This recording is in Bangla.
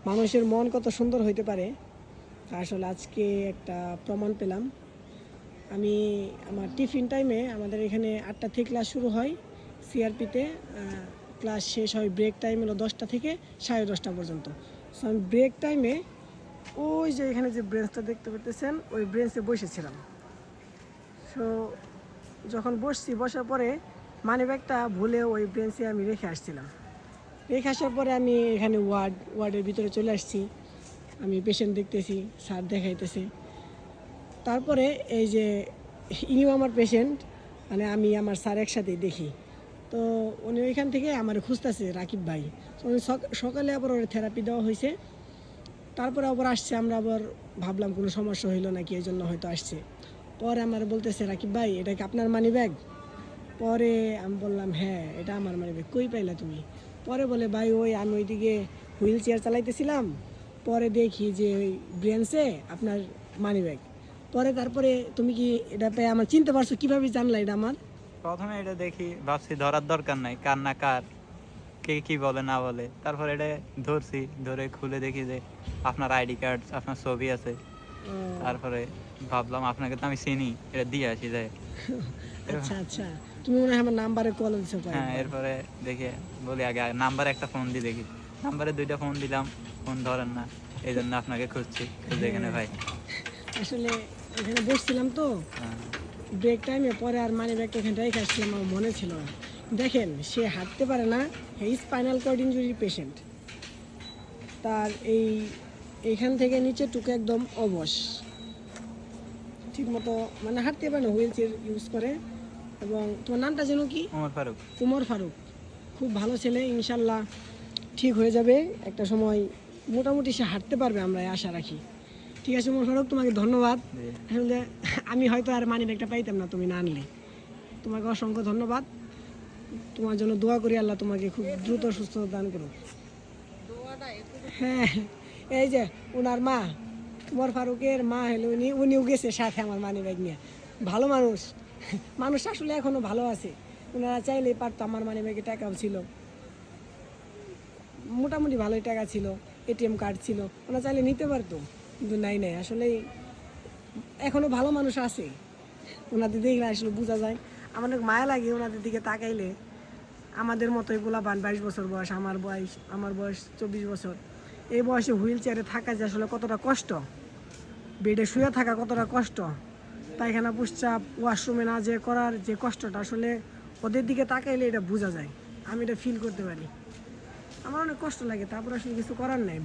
মানুষের মন কত সুন্দর হইতে পারে আসলে আজকে একটা প্রমাণ পেলাম। আমি আমার টিফিন টাইমে আমাদের এখানে 8টা থেকে ক্লাস শুরু হয় সিআরপিতে, ক্লাস শেষ হয় ব্রেক টাইম হলো 10টা থেকে 10:30 পর্যন্ত। সো আমি ব্রেক টাইমে ওই যে এখানে যে ব্রেঞ্চটা দেখতে পেতেছেন ওই ব্রেঞ্চে বসেছিলাম। সো যখন বসার পরে মানিব্যাগটা ভুলে ওই ব্রেঞ্চে আমি রেখে আসছিলাম। রেখে আসার পরে আমি এখানে ওয়ার্ডের ভিতরে চলে আসছি। আমি পেশেন্ট দেখতেছি, স্যার দেখাইতেছে। তারপরে এই যে ইনিও আমার পেশেন্ট, মানে আমি আমার স্যার একসাথেই দেখি। তো উনি ওইখান থেকে আমার খুঁজতেছে রাকিব ভাই। তো উনি সকালে আবার ওর থেরাপি দেওয়া হয়েছে, তারপরে আবার আসছে। আমরা আবার ভাবলাম কোনো সমস্যা হইলো নাকি, এই জন্য হয়তো আসছে। পরে আমার বলতেছে রাকিব ভাই এটা কি আপনার মানি ব্যাগ? পরে আমি বললাম হ্যাঁ এটা আমার মানি ব্যাগ, কই পাইলা তুমি? পরে বলে ভাই ওই আমি ওইদিকে হুইল চেয়ার চালাইতেছিলাম, পরে দেখি যে ওই ব্রেঞ্চে আপনার মানি ব্যাগ। তারপরে তুমি কি এটা পেয়ে আমার চিনতে পারছো? কিভাবে জানলা এটা আমার? প্রথমে এটা দেখি ভাবছি ধরার দরকার নাই, কার না কার, কে কি বলে না বলে। তারপর এটা ধরছি, ধরে খুলে দেখি যে আপনার আইডি কার্ড, আপনার ছবি আছে। তারপরে ভাবলাম আপনাকে তো আমি চিনি, এটা দিয়ে আসি যায়। আচ্ছা আচ্ছা, তুমি মনে হয় আমার নাম্বারে কল দিছো? হ্যাঁ, এরপরে দেখি বলি আগে নাম্বারে একটা ফোন দিয়ে দেখি। নাম্বারে 2টা ফোন দিলাম, ফোন ধরেন না, এই জন্য আপনাকে খুঁজছি। এখানে ভাই আসলে এখানে বসছিলাম তো ব্রেক টাইমে, পরে আর মানি ব্যাগটা এখানে রেখে আসছিলাম, আমার মনে ছিল না। দেখেন সে হাঁটতে পারে না, এই স্পাইনাল কর্ড ইনজুরি পেশেন্ট। তার এইখান থেকে নিচে টুকে একদম অবশ, ঠিক মতো মানে হাঁটতে পারে না, হুইল চেয়ার ইউজ করে। এবং তোমার নামটা যেন কি? ওমর ফারুক। উমর ফারুক, খুব ভালো ছেলে, ইনশাল্লাহ ঠিক হয়ে যাবে একটা সময়, মোটামুটি সে হাঁটতে পারবে, আমরা আশা রাখি। ঠিক আছে উমর ফারুক, তোমাকে ধন্যবাদ। আসলে আমি হয়তো আর মানি ব্যাগটা পাইতাম না তুমি না আনলে। তোমাকে অসংখ্য ধন্যবাদ। তোমার জন্য দোয়া করি, আল্লাহ তোমাকে খুব দ্রুত সুস্থতা দান করুন। হ্যাঁ, এই যে ওনার মা, উমর ফারুকের মা হলো উনিও গেছে সাথে আমার মানি ব্যাগ নিয়ে। ভালো মানুষ, মানুষ আসলে এখনো ভালো আছে। ওনারা চাইলেই পারতো, আমার মানি ব্যাগে টাকাও ছিল, মোটামুটি ভালোই টাকা ছিল, এটিএম কার্ড ছিল, ওনারা চাইলে নিতে পারতো, কিন্তু নাই আসলেই এখনো ভালো মানুষ আছে। ওনাদের দেখলে আসলে বোঝা যায়, আমার অনেক মায়া লাগে ওনাদের দিকে তাকাইলে। আমাদের মতো এগুলা 22 বছর বয়স, আমার বয়স 24 বছর। এই বয়সে হুইল চেয়ারে থাকা যে আসলে কতটা কষ্ট, বেডে শুয়ে থাকা কতটা কষ্ট, পায়খানা প্রস্রাব ওয়াশরুমে না যে করার যে কষ্টটা, আসলে ওদের দিকে তাকাইলে এটা বোঝা যায়। আমি এটা ফিল করতে পারি, আমার অনেক কষ্ট লাগে, তারপর আসলে কিছু করার নেই।